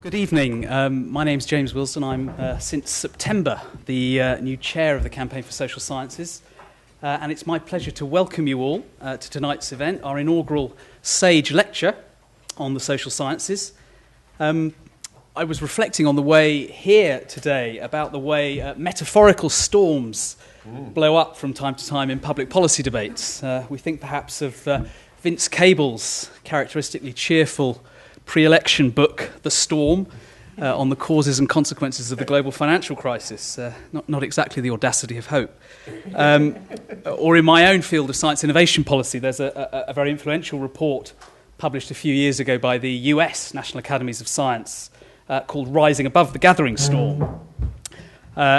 Good evening. My name's James Wilson. I'm, since September, the new chair of the Campaign for Social Sciences. And it's my pleasure to welcome you all to tonight's event, our inaugural SAGE lecture on the social sciences. I was reflecting on the way here today about the way metaphorical storms blow up from time to time in public policy debates. We think perhaps of Vince Cable's characteristically cheerful pre-election book, The Storm, on the causes and consequences of the global financial crisis. Not exactly the audacity of hope. Or in my own field of science innovation policy, there's a very influential report published a few years ago by the US National Academies of Science called Rising Above the Gathering Storm.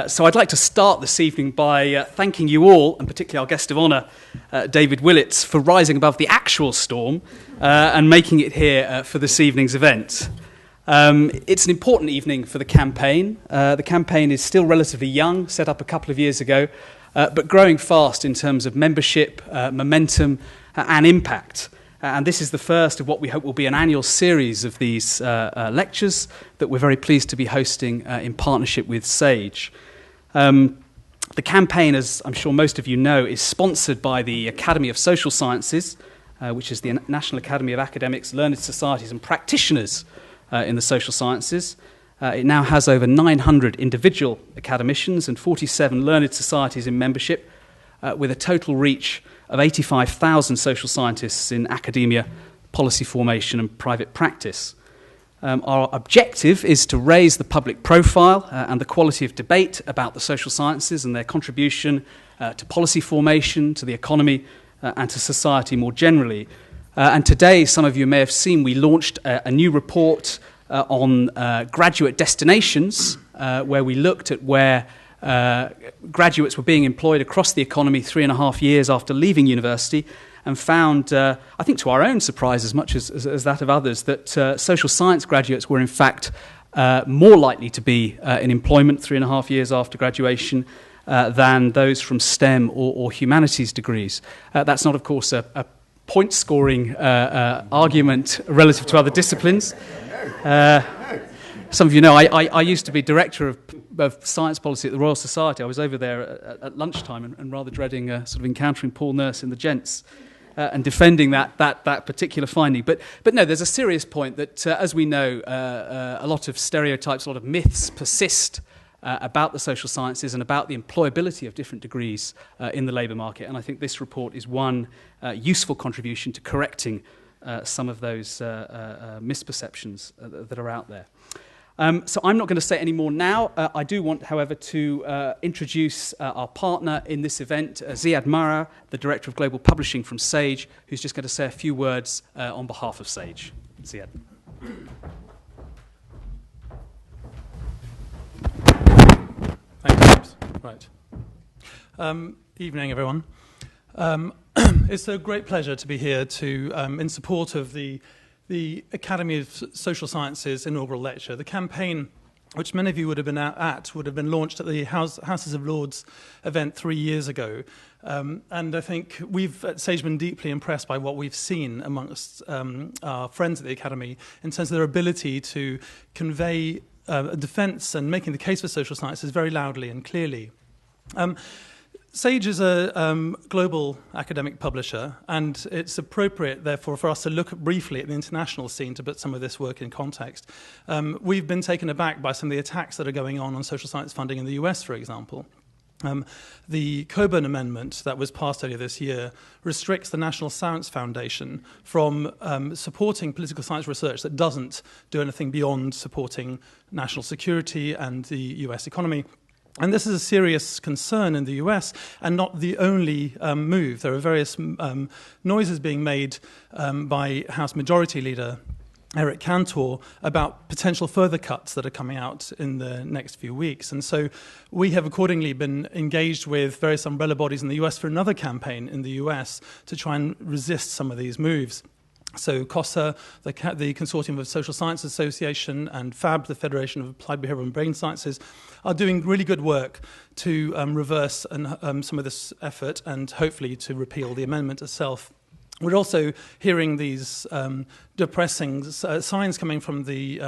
So I'd like to start this evening by thanking you all, and particularly our guest of honour, David Willits, for rising above the actual storm and making it here for this evening's event. It's an important evening for the campaign. The campaign is still relatively young, set up a couple of years ago, but growing fast in terms of membership, momentum and impact. And this is the first of what we hope will be an annual series of these lectures that we're very pleased to be hosting in partnership with SAGE. The campaign, as I'm sure most of you know, is sponsored by the Academy of Social Sciences, which is the National Academy of Academics, Learned Societies and Practitioners in the social sciences. It now has over 900 individual academicians and 47 learned societies in membership, with a total reach of 85,000 social scientists in academia, policy formation and private practice. Our objective is to raise the public profile and the quality of debate about the social sciences and their contribution to policy formation, to the economy and to society more generally. And today, some of you may have seen, we launched a new report on graduate destinations where we looked at where graduates were being employed across the economy 3.5 years after leaving university, and found, I think to our own surprise as much as that of others, that social science graduates were in fact more likely to be in employment 3.5 years after graduation than those from STEM or humanities degrees. That's not, of course, a point-scoring argument relative to other disciplines. Some of you know I used to be director of science policy at the Royal Society. I was over there at lunchtime and rather dreading sort of encountering Paul Nurse in the gents and defending that particular finding. But no, there's a serious point that, as we know, a lot of stereotypes, a lot of myths persist about the social sciences and about the employability of different degrees in the labour market. And I think this report is one useful contribution to correcting some of those misperceptions that are out there. So I'm not going to say any more now. I do want, however, to introduce our partner in this event, Ziad Mara, the Director of Global Publishing from SAGE, who's just going to say a few words on behalf of SAGE. Ziad. Thank you, James. Right. Evening, everyone. It's a great pleasure to be here to, in support of the Academy of Social Sciences inaugural lecture. The campaign, which many of you would have been at, would have been launched at the Houses of Lords event 3 years ago. And I think we've at SAGE been deeply impressed by what we've seen amongst our friends at the Academy in terms of their ability to convey a defence and making the case for social sciences very loudly and clearly. SAGE is a global academic publisher, and it's appropriate, therefore, for us to look briefly at the international scene to put some of this work in context. We've been taken aback by some of the attacks that are going on social science funding in the US, for example. The Coburn Amendment that was passed earlier this year restricts the National Science Foundation from supporting political science research that doesn't do anything beyond supporting national security and the US economy. And this is a serious concern in the US, and not the only move. There are various noises being made by House Majority Leader Eric Cantor about potential further cuts that are coming out in the next few weeks. And so we have accordingly been engaged with various umbrella bodies in the US for another campaign in the US to try and resist some of these moves. So COSA, the Consortium of Social Science Association, and FAB, the Federation of Applied Behavioral and Brain Sciences, are doing really good work to reverse some of this effort and hopefully to repeal the amendment itself. We're also hearing these depressing signs coming from the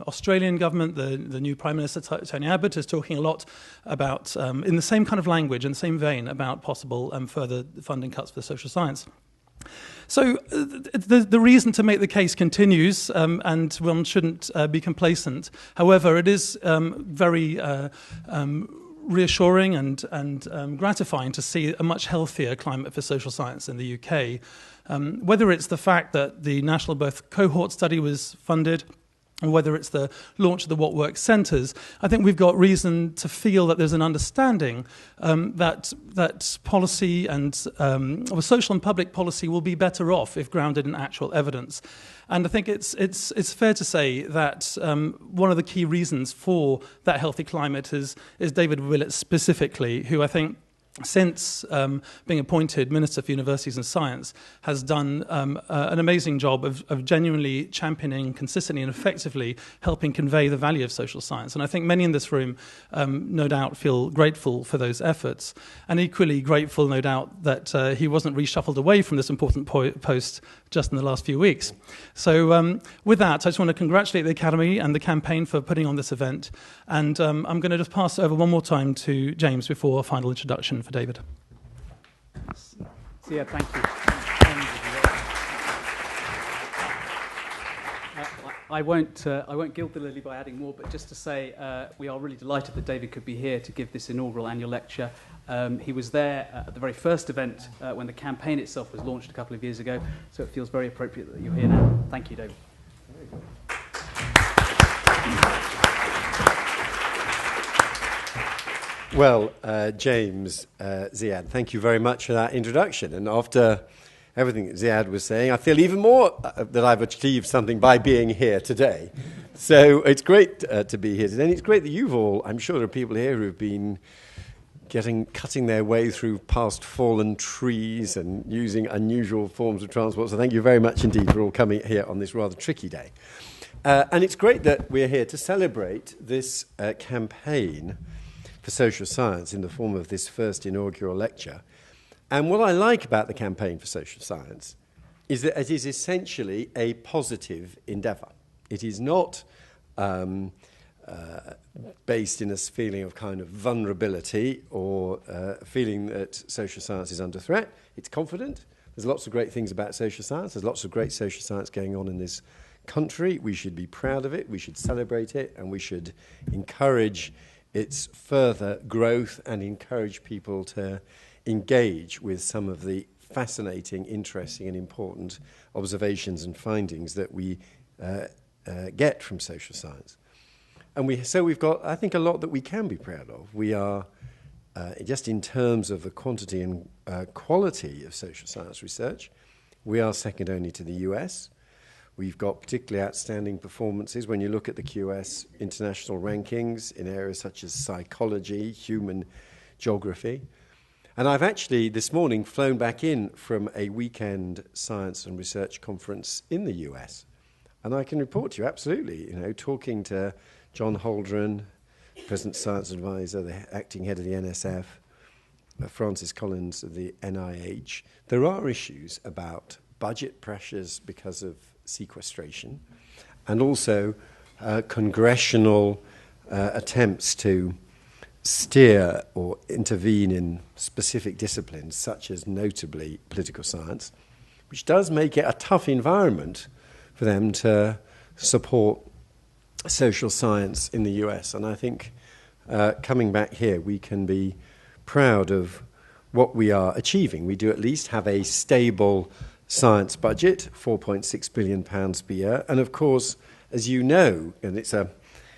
Australian government. The new Prime Minister, Tony Abbott, is talking a lot about, in the same kind of language, in the same vein, about possible further funding cuts for social science. So the reason to make the case continues, and one shouldn't be complacent. However, it is very reassuring and gratifying to see a much healthier climate for social science in the UK. Whether it's the fact that the National Birth Cohort study was funded, or whether it's the launch of the What Works centres, I think we've got reason to feel that there's an understanding that policy and social and public policy will be better off if grounded in actual evidence. And I think it's fair to say that one of the key reasons for that healthy climate is David Willett specifically, who I think, since being appointed Minister for Universities and Science, has done an amazing job of genuinely championing consistently and effectively helping convey the value of social science. And I think many in this room no doubt feel grateful for those efforts, and equally grateful, no doubt, that he wasn't reshuffled away from this important post just in the last few weeks. So with that, I just want to congratulate the Academy and the campaign for putting on this event. And I'm going to just pass over one more time to James before a final introduction for David. So, yeah, thank you. I won't gild the lily by adding more, but just to say we are really delighted that David could be here to give this inaugural annual lecture. He was there at the very first event when the campaign itself was launched a couple of years ago, so it feels very appropriate that you're here now. Thank you, David. Very good. Well, James, Ziad, thank you very much for that introduction. And after everything that Ziad was saying, I feel even more that I've achieved something by being here today. So it's great to be here today. And it's great that you've all, I'm sure there are people here who've been cutting their way through past fallen trees and using unusual forms of transport. So thank you very much indeed for all coming here on this rather tricky day. And it's great that we're here to celebrate this campaign for social science in the form of this first inaugural lecture. And what I like about the campaign for social science is that it is essentially a positive endeavour. It is not based in a feeling of kind of vulnerability or feeling that social science is under threat. It's confident. There's lots of great things about social science. There's lots of great social science going on in this country. We should be proud of it. We should celebrate it. And we should encourage its further growth and encourage people to engage with some of the fascinating, interesting and important observations and findings that we get from social science. And we've got, I think, a lot that we can be proud of. We are, just in terms of the quantity and quality of social science research, we are second only to the US. We've got particularly outstanding performances when you look at the QS international rankings in areas such as psychology, human geography. And I've actually this morning flown back in from a weekend science and research conference in the US. And I can report to you, absolutely, talking to John Holdren, President Science Advisor, the acting head of the NSF, Francis Collins of the NIH, there are issues about budget pressures because of sequestration and also congressional attempts to steer or intervene in specific disciplines, such as notably political science, which does make it a tough environment for them to support social science in the US. And I think coming back here, we can be proud of what we are achieving. We do at least have a stable science budget, £4.6 billion per year. And of course, as you know, and it's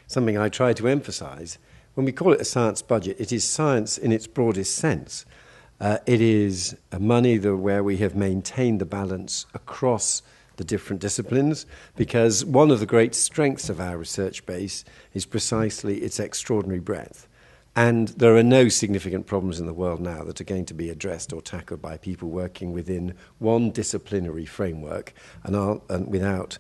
something I try to emphasize, when we call it a science budget, it is science in its broadest sense. It is money where we have maintained the balance across the different disciplines, because one of the great strengths of our research base is precisely its extraordinary breadth. And there are no significant problems in the world now that are going to be addressed or tackled by people working within one disciplinary framework and without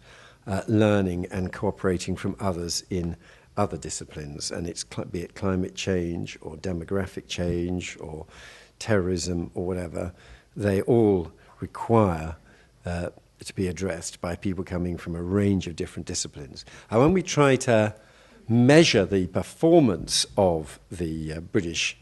learning and cooperating from others in other disciplines. And it's be it climate change or demographic change or terrorism or whatever. they all require to be addressed by people coming from a range of different disciplines. And when we try to measure the performance of the British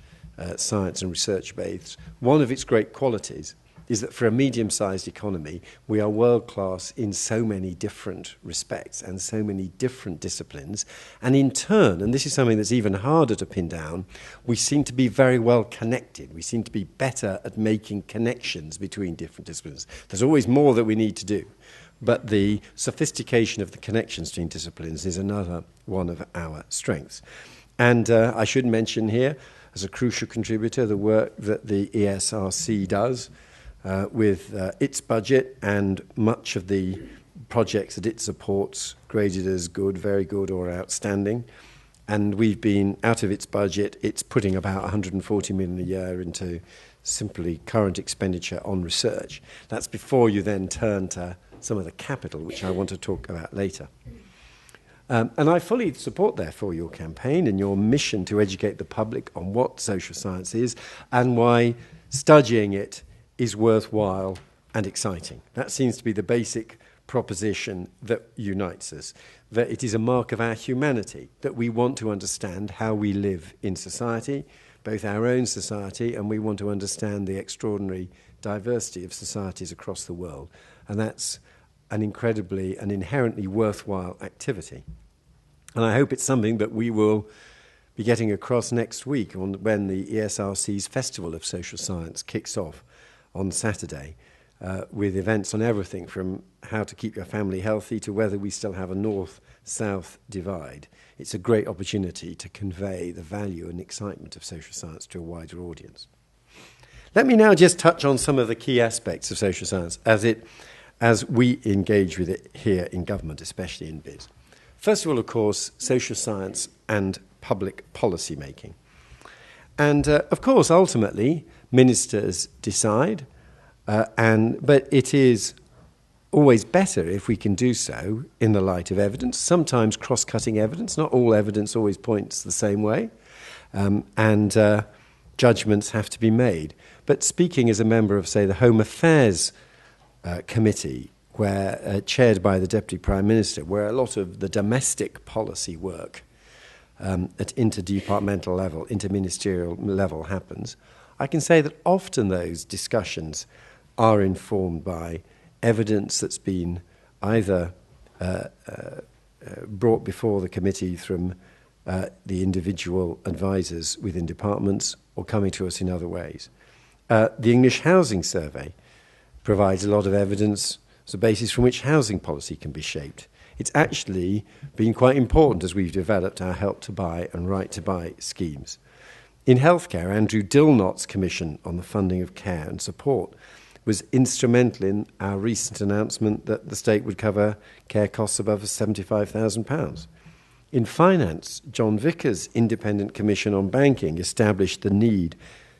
science and research base, one of its great qualities is that for a medium-sized economy, we are world-class in so many different respects and so many different disciplines. And in turn, and this is something that's even harder to pin down, we seem to be very well connected. We seem to be better at making connections between different disciplines. There's always more that we need to do, but the sophistication of the connections between disciplines is another one of our strengths. And I should mention here, as a crucial contributor, the work that the ESRC does with its budget and much of the projects that it supports graded as good, very good, or outstanding. And we've been, out of its budget, it's putting about 140 million a year into simply current expenditure on research. That's before you then turn to some of the capital, which I want to talk about later. And I fully support, therefore, your campaign and your mission to educate the public on what social science is and why studying it is worthwhile and exciting. That seems to be the basic proposition that unites us, that it is a mark of our humanity, that we want to understand how we live in society, both our own society, and we want to understand the extraordinary diversity of societies across the world. And that's an inherently worthwhile activity. And I hope it's something that we will be getting across next week when the ESRC's Festival of Social Science kicks off on Saturday, with events on everything from how to keep your family healthy to whether we still have a north-south divide. It's a great opportunity to convey the value and excitement of social science to a wider audience. Let me now just touch on some of the key aspects of social science as we engage with it here in government, especially in BIS. First of all, of course, social science and public policy making. And, of course, ultimately, ministers decide, but it is always better if we can do so in the light of evidence, sometimes cross-cutting evidence. Not all evidence always points the same way, and judgments have to be made. But speaking as a member of, say, the Home Affairs Committee, where chaired by the Deputy Prime Minister, where a lot of the domestic policy work at interdepartmental level, interministerial level happens, I can say that often those discussions are informed by evidence that's been either brought before the committee from the individual advisors within departments or coming to us in other ways. The English Housing Survey provides a lot of evidence as a basis from which housing policy can be shaped. It's actually been quite important as we've developed our Help to Buy and Right to Buy schemes. In healthcare, Andrew Dilnot's Commission on the Funding of Care and Support was instrumental in our recent announcement that the state would cover care costs above £75,000. In finance, John Vickers' Independent Commission on Banking established the need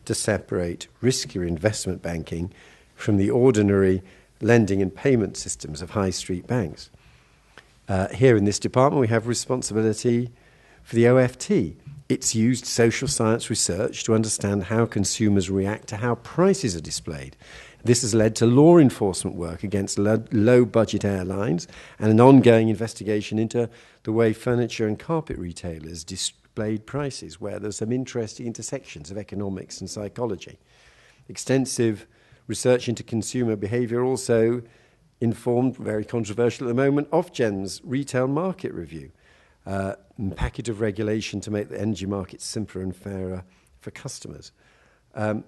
to separate riskier investment banking from the ordinary lending and payment systems of high street banks. Here in this department, we have responsibility for the OFT. It's used social science research to understand how consumers react to how prices are displayed. This has led to law enforcement work against low-budget airlines and an ongoing investigation into the way furniture and carpet retailers displayed prices, where there's some interesting intersections of economics and psychology. Extensive research into consumer behaviour also informed, very controversial at the moment, Ofgem's retail market review, packet of regulation to make the energy market simpler and fairer for customers. And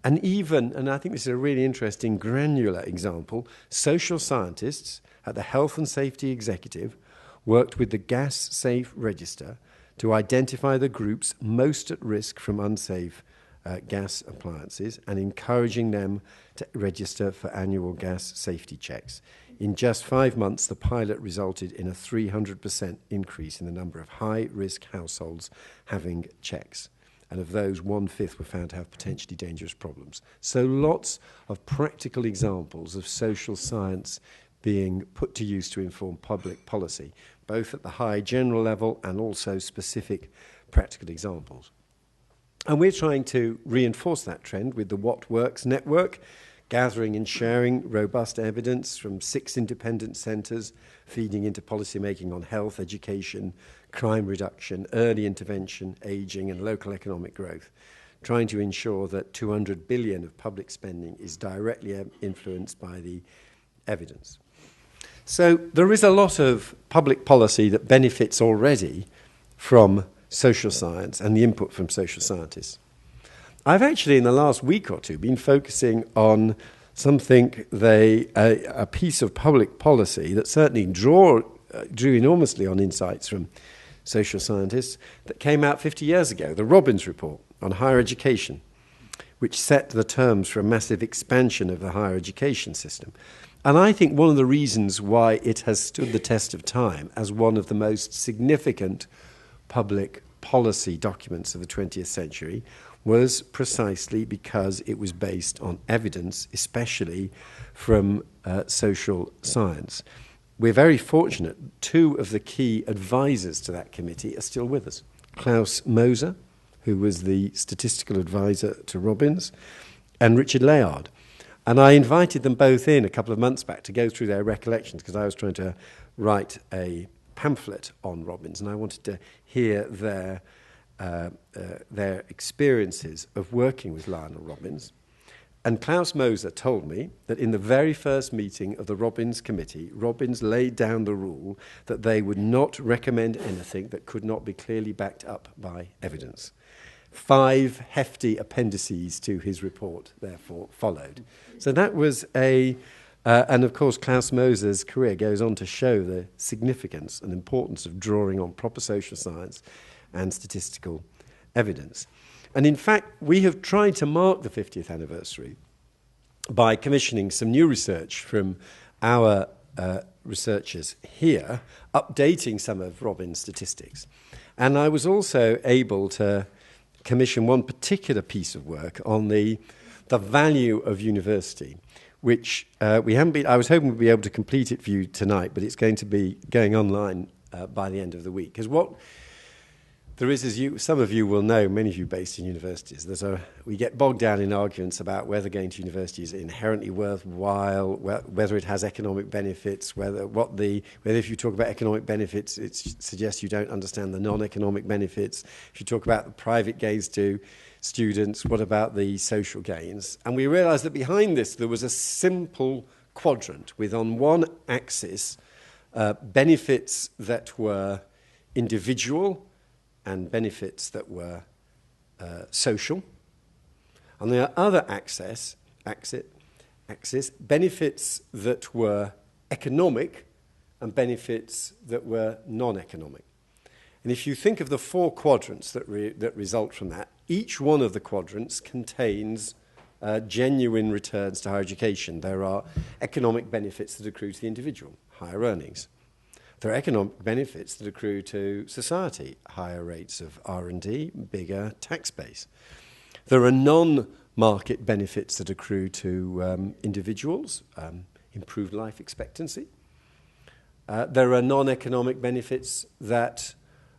I think this is a really interesting granular example, social scientists at the Health and Safety Executive worked with the Gas Safe Register to identify the groups most at risk from unsafe gas appliances and encouraging them to register for annual gas safety checks. In just 5 months, the pilot resulted in a 300% increase in the number of high-risk households having checks. And of those, 1/5 were found to have potentially dangerous problems. So lots of practical examples of social science being put to use to inform public policy, both at the high general level and also specific practical examples. And we're trying to reinforce that trend with the What Works network, gathering and sharing robust evidence from 6 independent centres, feeding into policymaking on health, education, crime reduction, early intervention, ageing and local economic growth, trying to ensure that 200 billion of public spending is directly influenced by the evidence. So there is a lot of public policy that benefits already from social science and the input from social scientists. I've actually, in the last week or two, been focusing on something, a piece of public policy that certainly drew enormously on insights from social scientists that came out 50 years ago, the Robbins Report on higher education, which set the terms for a massive expansion of the higher education system. And I think one of the reasons why it has stood the test of time as one of the most significant public policy documents of the 20th century was precisely because it was based on evidence, especially from social science. We're very fortunate. 2 of the key advisors to that committee are still with us. Klaus Moser, who was the statistical advisor to Robbins, and Richard Layard. And I invited them both in a couple of months back to go through their recollections, because I was trying to write a pamphlet on Robbins, and I wanted to hear their experiences of working with Lionel Robbins. And Klaus Moser told me that in the very first meeting of the Robbins Committee, Robbins laid down the rule that they would not recommend anything that could not be clearly backed up by evidence. 5 hefty appendices to his report, therefore, followed. So that was and of course, Klaus Moser's career goes on to show the significance and importance of drawing on proper social science and statistical evidence. And in fact, we have tried to mark the 50th anniversary by commissioning some new research from our researchers here, updating some of Robbins' statistics. And I was also able to commission one particular piece of work on the value of university, which I was hoping we'd be able to complete it for you tonight, but it's going to be going online by the end of the week. Because what there is, as some of you will know, many of you based in universities, we get bogged down in arguments about whether going to university is inherently worthwhile, whether it has economic benefits, whether if you talk about economic benefits, it suggests you don't understand the non-economic benefits. If you talk about the private gains to students, what about the social gains? And we realized that behind this there was a simple quadrant with, on one axis, benefits that were individual and benefits that were social. On the other axis, benefits that were economic and benefits that were non-economic. And if you think of the 4 quadrants that result from that, each one of the quadrants contains genuine returns to higher education. There are economic benefits that accrue to the individual, higher earnings. There are economic benefits that accrue to society, higher rates of R&D, bigger tax base. There are non-market benefits that accrue to individuals, improved life expectancy. There are non-economic benefits that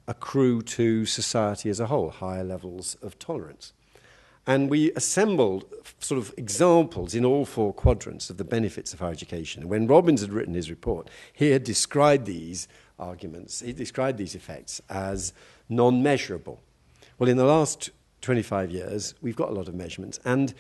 accrue to society as a whole, higher levels of tolerance. And we assembled sort of examples in all 4 quadrants of the benefits of higher education. And when Robbins had written his report, he had described these arguments, he described these effects as non-measurable. Well, in the last 25 years, we've got a lot of measurements. And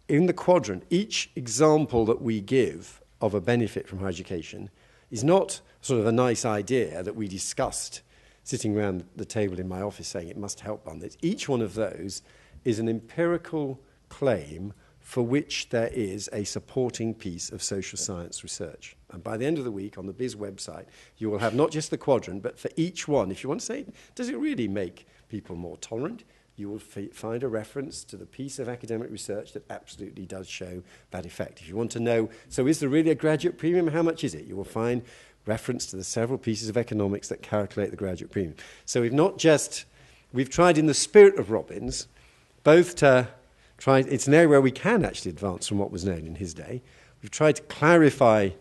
in the quadrant, each example that we give of a benefit from higher education is not sort of a nice idea that we discussed sitting around the table in my office saying it must help on this. Each one of those is an empirical claim for which there is a supporting piece of social science research. And by the end of the week, on the BIS website, you will have not just the quadrant, but for each one, if you want to say, does it really make people more tolerant? You will find a reference to the piece of academic research that absolutely does show that effect. If you want to know, so is there really a graduate premium? How much is it? You will find reference to the several pieces of economics that calculate the graduate premium. So we've tried in the spirit of Robbins, both to try, it's an area where we can actually advance from what was known in his day. We've tried to clarify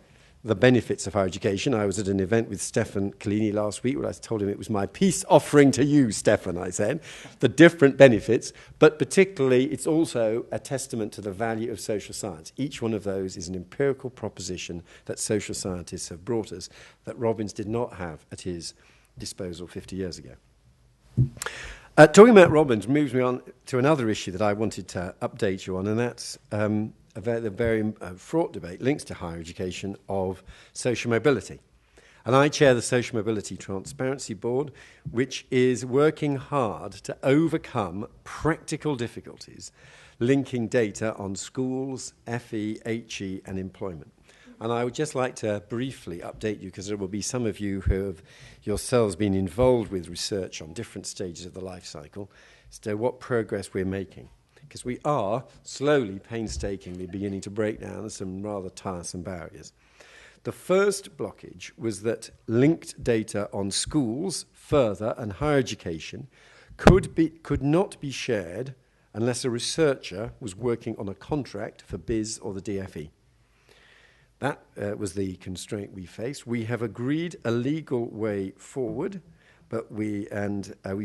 the benefits of higher education. I was at an event with Stefan Collini last week where I told him it was my peace offering to you, Stefan, I said, the different benefits, but particularly it's also a testament to the value of social science. Each one of those is an empirical proposition that social scientists have brought us that Robbins did not have at his disposal 50 years ago. Talking about Robbins moves me on to another issue that I wanted to update you on, and that's a very fraught debate, links to higher education, of social mobility. And I chair the Social Mobility Transparency Board, which is working hard to overcome practical difficulties linking data on schools, FE, HE, and employment. And I would just like to briefly update you, because there will be some of you who have yourselves been involved with research on different stages of the life cycle, as to what progress we're making. Because we are slowly, painstakingly beginning to break down some rather tiresome barriers. The first blockage was that linked data on schools, further, and higher education could not be shared unless a researcher was working on a contract for BIS or the DFE. That was the constraint we faced. We have agreed a legal way forward, but we've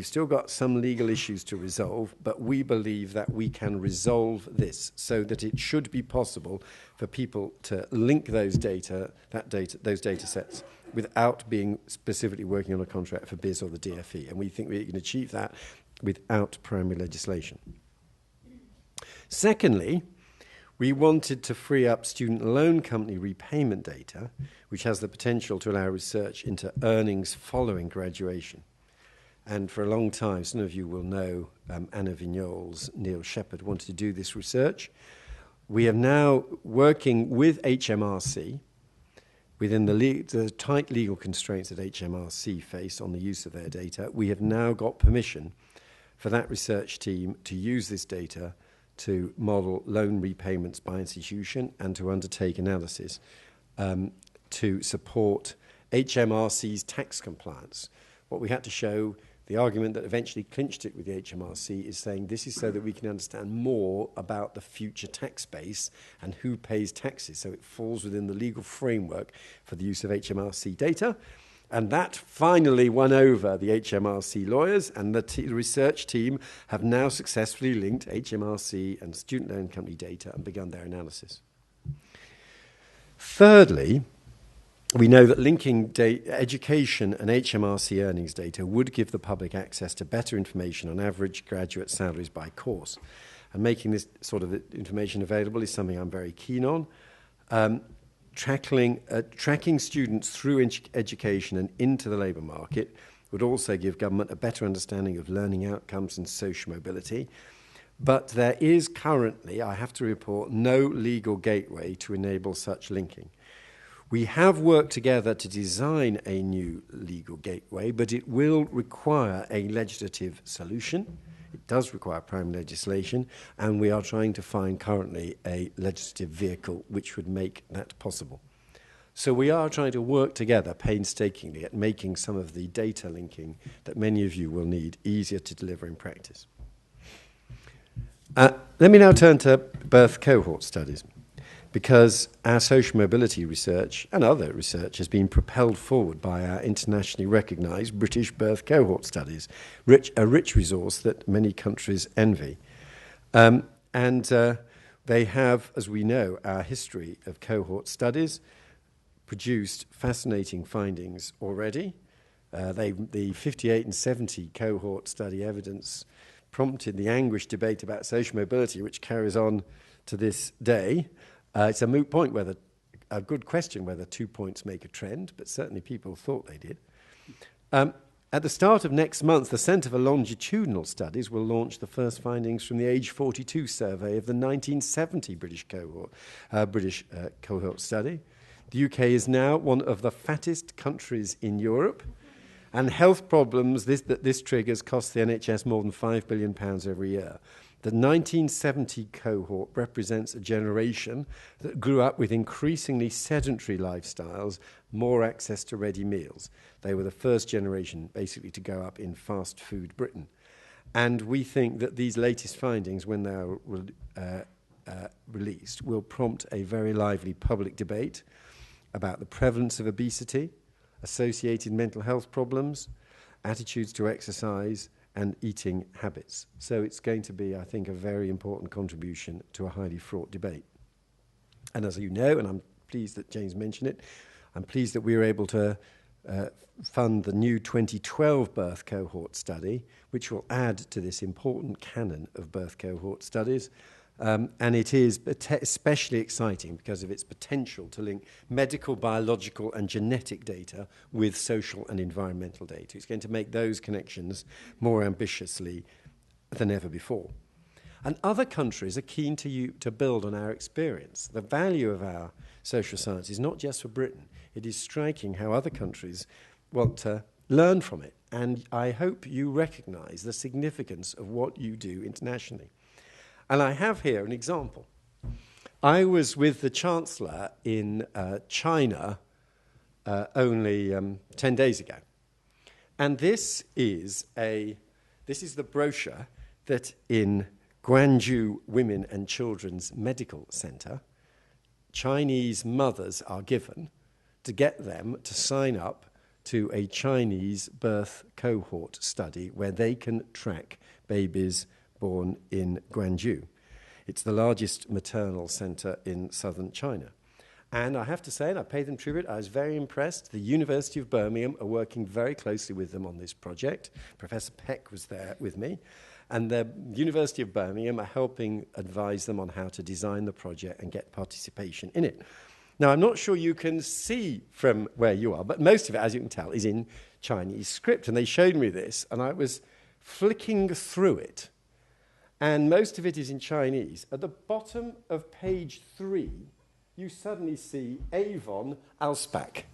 still got some legal issues to resolve, but we believe that we can resolve this so that it should be possible for people to link those data sets without being specifically working on a contract for BIS or the DFE. And we think we can achieve that without primary legislation. Secondly, we wanted to free up student loan company repayment data, which has the potential to allow research into earnings following graduation. And for a long time, some of you will know Anna Vignoles, Neil Shepherd wanted to do this research. We are now working with HMRC within the tight legal constraints that HMRC face on the use of their data. We have now got permission for that research team to use this data to model loan repayments by institution and to undertake analysis to support HMRC's tax compliance. What we had to show, the argument that eventually clinched it with the HMRC, is saying this is so that we can understand more about the future tax base and who pays taxes. So it falls within the legal framework for the use of HMRC data. And that finally won over the HMRC lawyers, and the research team have now successfully linked HMRC and student loan company data and begun their analysis. Thirdly, we know that linking education and HMRC earnings data would give the public access to better information on average graduate salaries by course. And making this sort of information available is something I'm very keen on. Tracking students through education and into the labour market would also give government a better understanding of learning outcomes and social mobility. But there is currently, I have to report, no legal gateway to enable such linking. We have worked together to design a new legal gateway, but it will require a legislative solution. It does require primary legislation, and we are trying to find currently a legislative vehicle which would make that possible. So we are trying to work together painstakingly at making some of the data linking that many of you will need easier to deliver in practice. Let me now turn to birth cohort studies, because our social mobility research and other research has been propelled forward by our internationally recognised British birth cohort studies, a rich resource that many countries envy. They have, as we know, our history of cohort studies produced fascinating findings already. The 58 and 70 cohort study evidence prompted the anguished debate about social mobility, which carries on to this day. It's a moot point, a good question whether 2 points make a trend, but certainly people thought they did. At the start of next month, the Centre for Longitudinal Studies will launch the first findings from the Age 42 survey of the 1970 British cohort study. The UK is now one of the fattest countries in Europe, and health problems that this triggers cost the NHS more than £5 billion every year. The 1970 cohort represents a generation that grew up with increasingly sedentary lifestyles, more access to ready meals. They were the first generation, basically, to go up in fast food Britain. And we think that these latest findings, when they are released, will prompt a very lively public debate about the prevalence of obesity, associated mental health problems, attitudes to exercise, and eating habits. So it's going to be, I think, a very important contribution to a highly fraught debate. And as you know, and I'm pleased that James mentioned it, I'm pleased that we were able to fund the new 2012 birth cohort study, which will add to this important canon of birth cohort studies. And it is especially exciting because of its potential to link medical, biological, and genetic data with social and environmental data. It's going to make those connections more ambitiously than ever before. And other countries are keen to build on our experience. The value of our social science is not just for Britain. It is striking how other countries want to learn from it. And I hope you recognise the significance of what you do internationally. And I have here an example. I was with the Chancellor in China only 10 days ago. And this is the brochure that in Guangzhou Women and Children's Medical Center, Chinese mothers are given to get them to sign up to a Chinese birth cohort study where they can track babies born in Guangzhou. It's the largest maternal center in southern China. And I have to say, and I pay them tribute, I was very impressed. The University of Birmingham are working very closely with them on this project. Professor Peck was there with me. And the University of Birmingham are helping advise them on how to design the project and get participation in it. Now, I'm not sure you can see from where you are, but most of it, as you can tell, is in Chinese script. And they showed me this, and I was flicking through it. And most of it is in Chinese. At the bottom of page 3, you suddenly see Avon Alspac.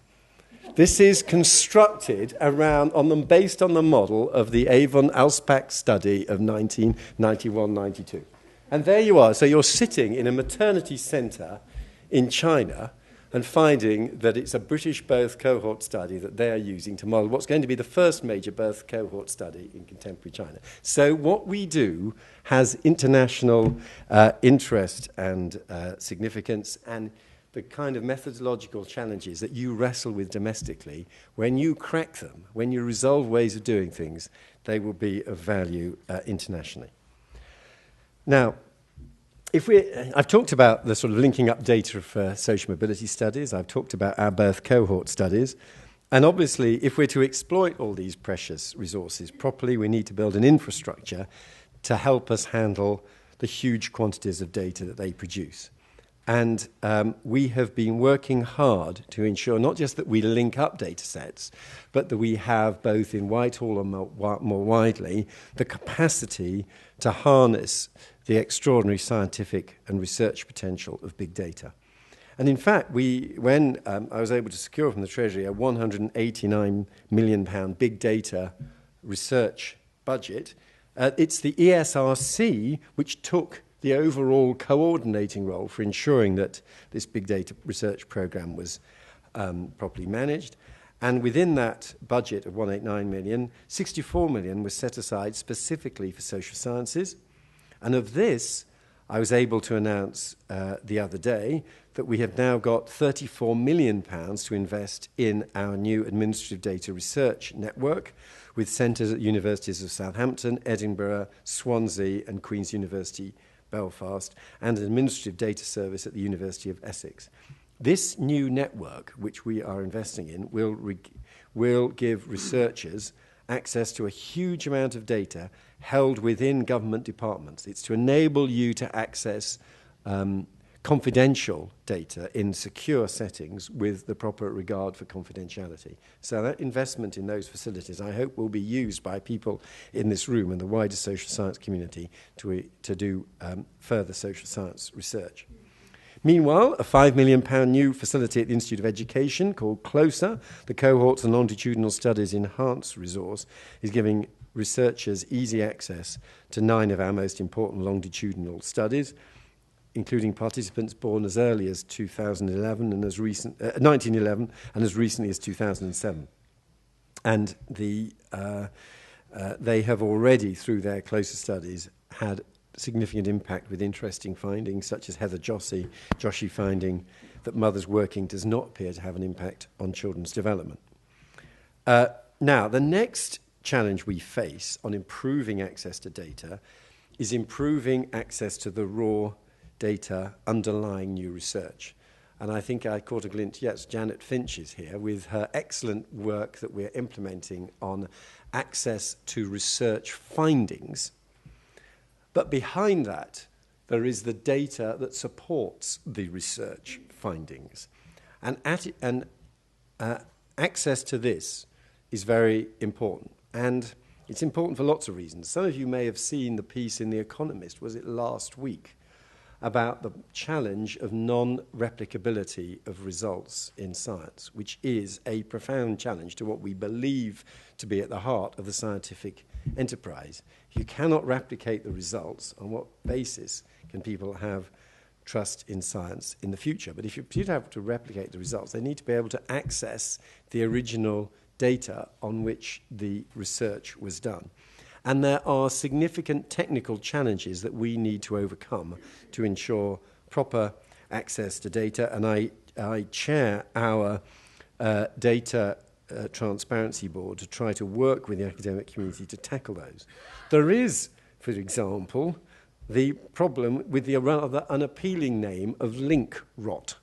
This is constructed based on the model of the Avon Alspac study of 1991-92. And there you are. So you're sitting in a maternity centre in China and finding that it's a British birth cohort study that they are using to model what's going to be the first major birth cohort study in contemporary China. So what we do has international interest and significance, and the kind of methodological challenges that you wrestle with domestically, when you crack them, when you resolve ways of doing things, they will be of value internationally. Now, I've talked about the sort of linking up data for social mobility studies. I've talked about our birth cohort studies. And obviously, if we're to exploit all these precious resources properly, we need to build an infrastructure to help us handle the huge quantities of data that they produce. And we have been working hard to ensure not just that we link up data sets, but that we have both in Whitehall and more widely the capacity to harness the extraordinary scientific and research potential of big data. And in fact, when I was able to secure from the Treasury a £189 million big data research budget, it's the ESRC which took the overall coordinating role for ensuring that this big data research program was properly managed. And within that budget of 189 million, 64 million was set aside specifically for social sciences. And of this, I was able to announce the other day that we have now got £34 million to invest in our new administrative data research network with centres at universities of Southampton, Edinburgh, Swansea and Queen's University, Belfast, and an administrative data service at the University of Essex. This new network, which we are investing in, will give researchers access to a huge amount of data held within government departments. It's to enable you to access confidential data in secure settings with the proper regard for confidentiality. So that investment in those facilities, I hope, will be used by people in this room and the wider social science community to do further social science research. Meanwhile, a £5 million new facility at the Institute of Education called CLOSER, the Cohorts and Longitudinal Studies Enhanced Resource, is giving researchers easy access to 9 of our most important longitudinal studies, including participants born as early as 2011 and 1911 and as recently as 2007. And they have already, through their CLOSER studies, had significant impact with interesting findings such as Heather Joshi finding that mothers working does not appear to have an impact on children's development. Now, the next challenge we face on improving access to data is improving access to the raw data underlying new research. And I think I caught a glimpse, yes, Janet Finch is here with her excellent work that we're implementing on access to research findings. But behind that, there is the data that supports the research findings. And access to this is very important. And it's important for lots of reasons. Some of you may have seen the piece in The Economist, was it last week, about the challenge of non-replicability of results in science, which is a profound challenge to what we believe to be at the heart of the scientific enterprise. If you cannot replicate the results, on what basis can people have trust in science in the future? But if you do have to replicate the results, they need to be able to access the original data on which the research was done. And there are significant technical challenges that we need to overcome to ensure proper access to data. And I chair our data transparency board to try to work with the academic community to tackle those. There is, for example, the problem with the rather unappealing name of link rot.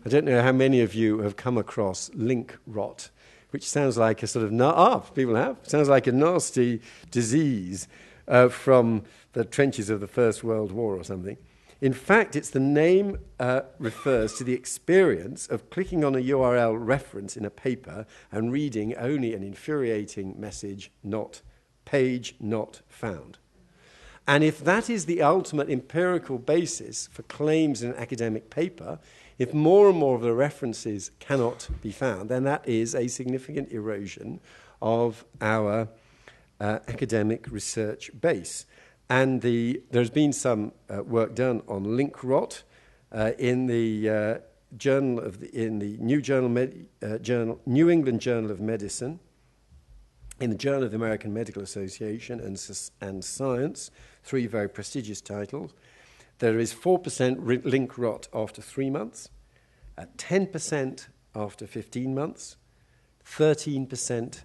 I don't know how many of you have come across link rot, which sounds like a sort of, people have, sounds like a nasty disease from the trenches of the First World War or something. In fact, it's the name refers to the experience of clicking on a URL reference in a paper and reading only an infuriating message, page not found. And if that is the ultimate empirical basis for claims in an academic paper, if more and more of the references cannot be found, then that is a significant erosion of our academic research base. And there's been some work done on link rot in the New England Journal of Medicine, in the Journal of the American Medical Association and Science, 3 very prestigious titles. There is 4% link rot after 3 months, 10% after 15 months, 13%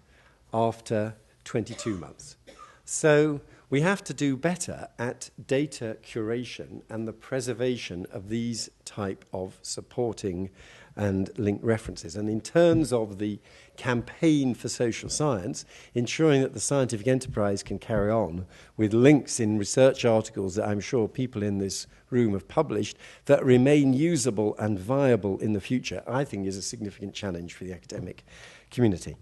after 22 months. So we have to do better at data curation and the preservation of these type of supporting and linked references. And in terms of the campaign for social science, ensuring that the scientific enterprise can carry on with links in research articles that I'm sure people in this room have published that remain usable and viable in the future, I think is a significant challenge for the academic community.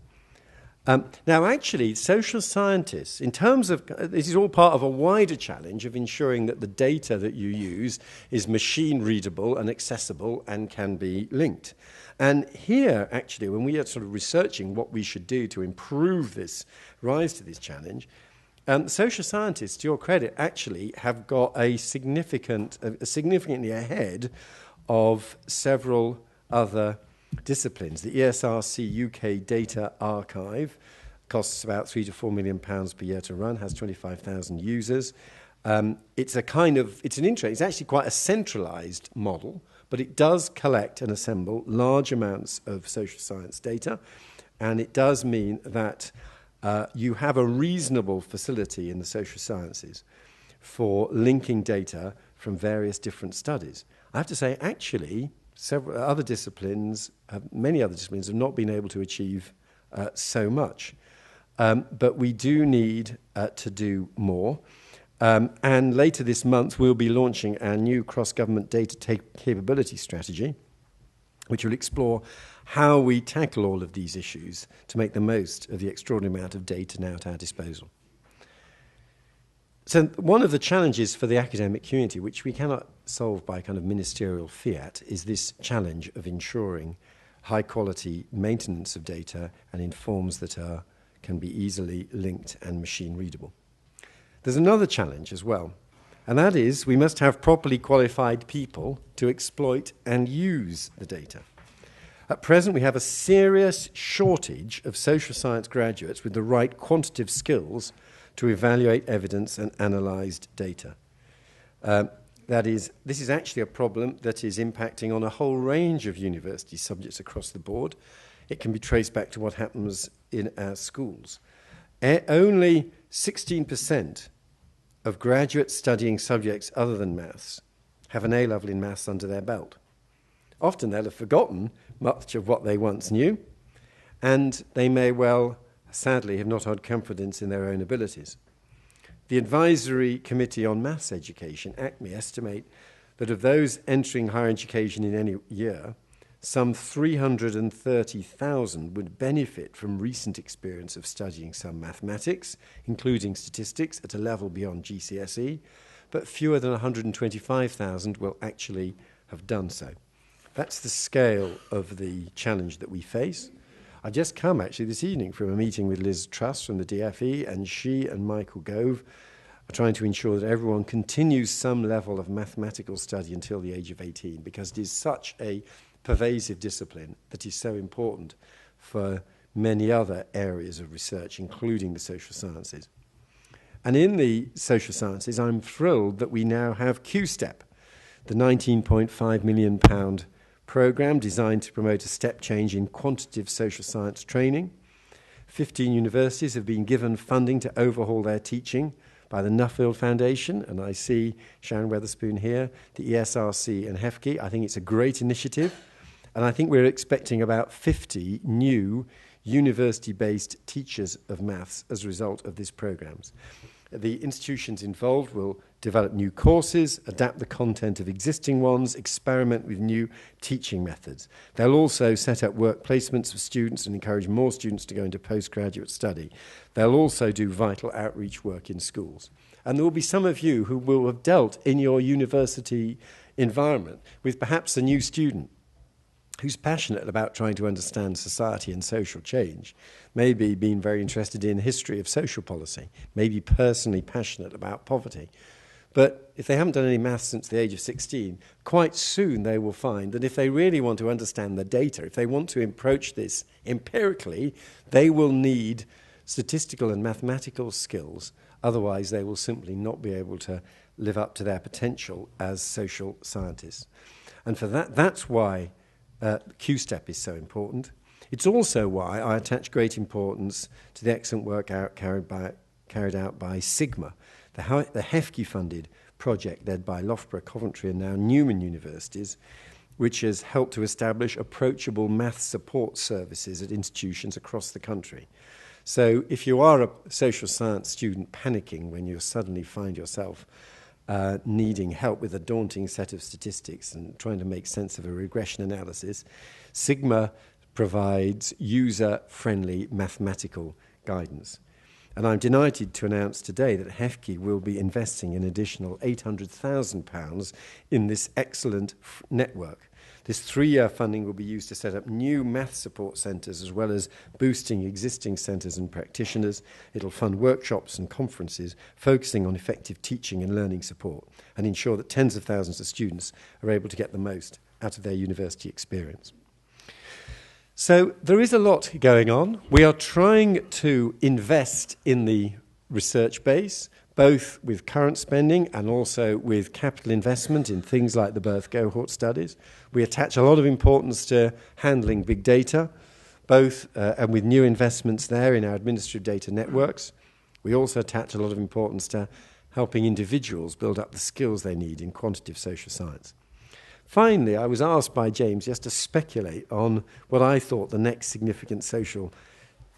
Now, actually, social scientists, in terms of, this is all part of a wider challenge of ensuring that the data that you use is machine readable and accessible and can be linked. And here, actually, when we are sort of researching what we should do to improve this, rise to this challenge, social scientists, to your credit, actually have got significantly ahead of several other disciplines. The ESRC UK Data Archive costs about £3 to £4 million per year to run, has 25,000 users. It's actually quite a centralized model, but it does collect and assemble large amounts of social science data, and it does mean that you have a reasonable facility in the social sciences for linking data from various different studies. I have to say, actually, many other disciplines have not been able to achieve so much. But we do need to do more. And later this month, we'll be launching our new cross-government data capability strategy, which will explore how we tackle all of these issues to make the most of the extraordinary amount of data now at our disposal. So one of the challenges for the academic community, which we cannot solve by kind of ministerial fiat, is this challenge of ensuring high-quality maintenance of data and in forms that can be easily linked and machine-readable. There's another challenge as well, and that is we must have properly qualified people to exploit and use the data. At present, we have a serious shortage of social science graduates with the right quantitative skills to evaluate evidence and analyse data. That is, this is actually a problem that is impacting on a whole range of university subjects across the board. It can be traced back to what happens in our schools. Only 16% of graduates studying subjects other than maths have an A-level in maths under their belt. Often they'll have forgotten much of what they once knew, and they may well, sadly, have not had confidence in their own abilities. The Advisory Committee on Maths Education, ACME, estimate that of those entering higher education in any year, some 330,000 would benefit from recent experience of studying some mathematics, including statistics, at a level beyond GCSE, but fewer than 125,000 will actually have done so. That's the scale of the challenge that we face. I've just come, actually, this evening from a meeting with Liz Truss from the DFE, and she and Michael Gove are trying to ensure that everyone continues some level of mathematical study until the age of 18, because it is such a pervasive discipline that is so important for many other areas of research, including the social sciences. And in the social sciences, I'm thrilled that we now have QSTEP, the £19.5 million programme designed to promote a step change in quantitative social science training. 15 universities have been given funding to overhaul their teaching by the Nuffield Foundation, and I see Sharon Weatherspoon here, the ESRC and HEFKI. I think it's a great initiative, and I think we're expecting about 50 new university-based teachers of maths as a result of these programs. The institutions involved will develop new courses, adapt the content of existing ones, experiment with new teaching methods. They'll also set up work placements for students and encourage more students to go into postgraduate study. They'll also do vital outreach work in schools. And there will be some of you who will have dealt in your university environment with perhaps a new student who's passionate about trying to understand society and social change, maybe being very interested in history of social policy, maybe personally passionate about poverty. But if they haven't done any maths since the age of 16, quite soon they will find that if they really want to understand the data, if they want to approach this empirically, they will need statistical and mathematical skills. Otherwise, they will simply not be able to live up to their potential as social scientists. And for that, that's why QSTEP is so important. It's also why I attach great importance to the excellent work carried out by Sigma, the HEFKI-funded project led by Loughborough, Coventry and now Newman universities, which has helped to establish approachable maths support services at institutions across the country. So if you are a social science student panicking when you suddenly find yourself needing help with a daunting set of statistics and trying to make sense of a regression analysis, Sigma provides user-friendly mathematical guidance. And I'm delighted to announce today that HEFKI will be investing an additional £800,000 in this excellent network. This 3-year funding will be used to set up new math support centres as well as boosting existing centres and practitioners. It'll fund workshops and conferences focusing on effective teaching and learning support and ensure that tens of thousands of students are able to get the most out of their university experience. So there is a lot going on. We are trying to invest in the research base, both with current spending and also with capital investment in things like the birth cohort studies. We attach a lot of importance to handling big data, both and with new investments there in our administrative data networks. We also attach a lot of importance to helping individuals build up the skills they need in quantitative social science. Finally, I was asked by James just to speculate on what I thought the next significant social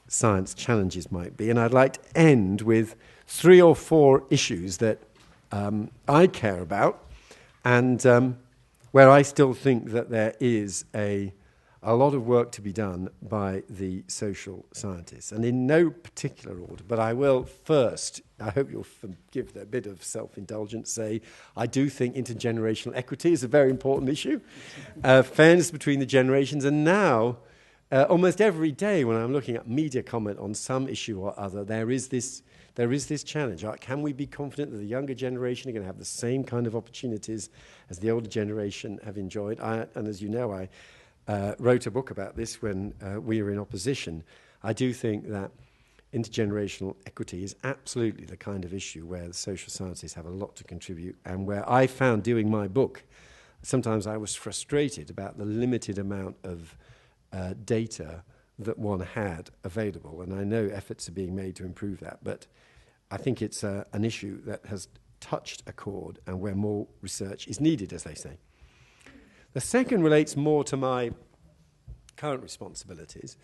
science challenges might be, and I'd like to end with 3 or 4 issues that I care about and where I still think that there is a lot of work to be done by the social scientists. And in no particular order, but I will first, I hope you'll forgive a bit of self-indulgence, say I do think intergenerational equity is a very important issue, fairness between the generations, and now almost every day when I'm looking at media comment on some issue or other, there is this challenge. Can we be confident that the younger generation are going to have the same kind of opportunities as the older generation have enjoyed? And as you know, I wrote a book about this when we were in opposition. I do think that intergenerational equity is absolutely the kind of issue where the social sciences have a lot to contribute, and where I found doing my book, sometimes I was frustrated about the limited amount of data that one had available. And I know efforts are being made to improve that, but I think it's an issue that has touched a chord and where more research is needed, as they say. The second relates more to my current responsibilities.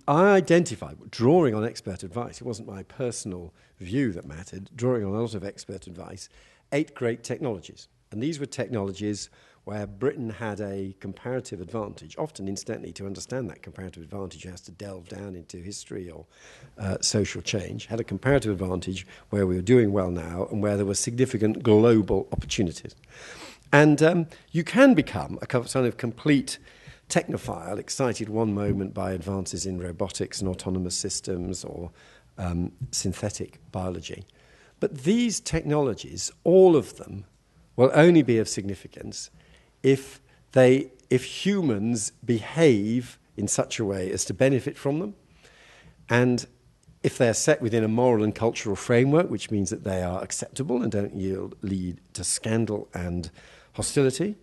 I identified, drawing on expert advice, it wasn't my personal view that mattered, drawing on a lot of expert advice, 8 great technologies. And these were technologies where Britain had a comparative advantage. Often, incidentally, to understand that comparative advantage, you have to delve down into history or social change. Had a comparative advantage where we were doing well now and where there were significant global opportunities. And you can become a kind of complete technophile, excited one moment by advances in robotics and autonomous systems or synthetic biology. But these technologies, all of them, will only be of significance if humans behave in such a way as to benefit from them, and if they're set within a moral and cultural framework, which means that they are acceptable and don't lead to scandal and hostility,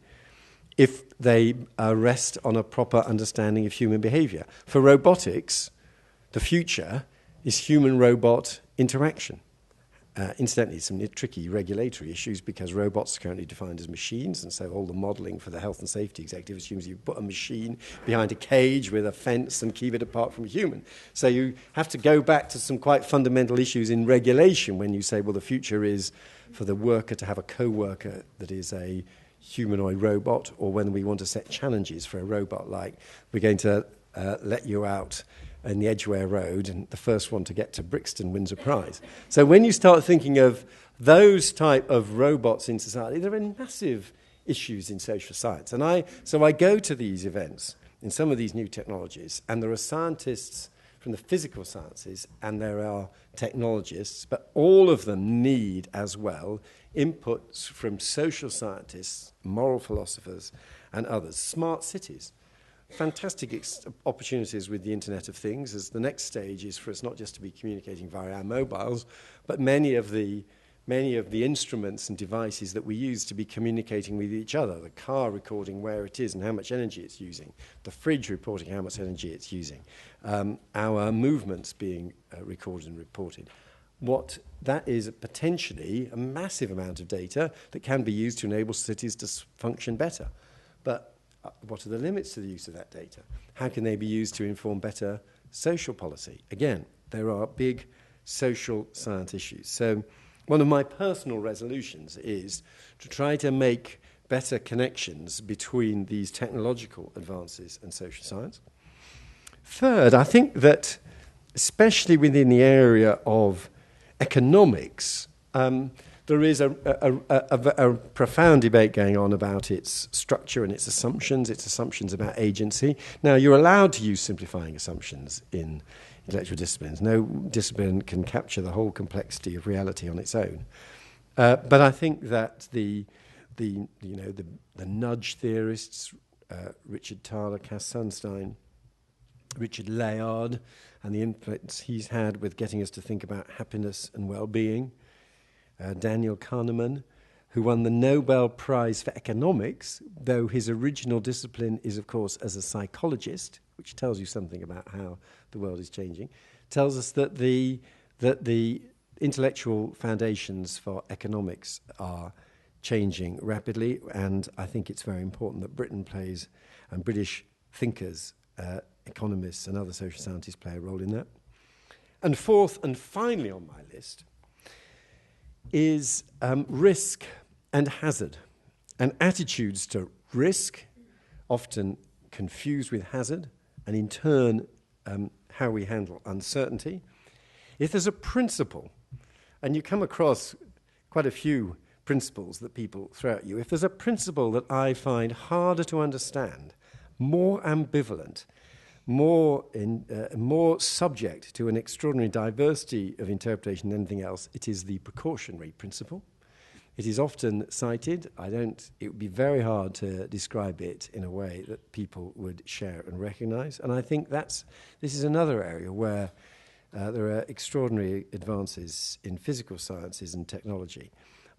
if they rest on a proper understanding of human behavior. For robotics, the future is human-robot interaction. Incidentally, some tricky regulatory issues because robots are currently defined as machines, and so all the modelling for the health and safety executive assumes you put a machine behind a cage with a fence and keep it apart from a human. So you have to go back to some quite fundamental issues in regulation when you say, well, the future is for the worker to have a co-worker that is a humanoid robot, or when we want to set challenges for a robot, like we're going to let you out in the Edgware Road, and the first one to get to Brixton wins a prize. So when you start thinking of those type of robots in society, there are massive issues in social science. And so I go to these events in some of these new technologies, and there are scientists from the physical sciences, and there are technologists, but all of them need as well inputs from social scientists, moral philosophers, and others. Smart cities. Fantastic opportunities with the Internet of Things, as the next stage is for us not just to be communicating via our mobiles, but many of the instruments and devices that we use to be communicating with each other. The car recording where it is and how much energy it's using. The fridge reporting how much energy it's using. Our movements being recorded and reported. What that is potentially a massive amount of data that can be used to enable cities to function better. But what are the limits to the use of that data? How can they be used to inform better social policy? Again, there are big social science issues. So one of my personal resolutions is to try to make better connections between these technological advances and social science. Third, I think that especially within the area of economics, there is a profound debate going on about its structure and its assumptions about agency. Now, you're allowed to use simplifying assumptions in intellectual disciplines. No discipline can capture the whole complexity of reality on its own. But I think that the nudge theorists, Richard Thaler, Cass Sunstein, Richard Layard, and the influence he's had with getting us to think about happiness and well-being, Daniel Kahneman, who won the Nobel Prize for Economics, though his original discipline is, of course, as a psychologist, which tells you something about how the world is changing, tells us that the intellectual foundations for economics are changing rapidly, and I think it's very important that Britain plays, and British thinkers, economists and other social scientists play a role in that. And fourth and finally on my list is risk and hazard, and attitudes to risk, often confused with hazard, and in turn how we handle uncertainty. If there's a principle, and you come across quite a few principles that people throw at you, if there's a principle that I find harder to understand, more ambivalent, more subject to an extraordinary diversity of interpretation than anything else, it is the precautionary principle. It is often cited. It would be very hard to describe it in a way that people would share and recognize. And I think this is another area where There are extraordinary advances in physical sciences and technology,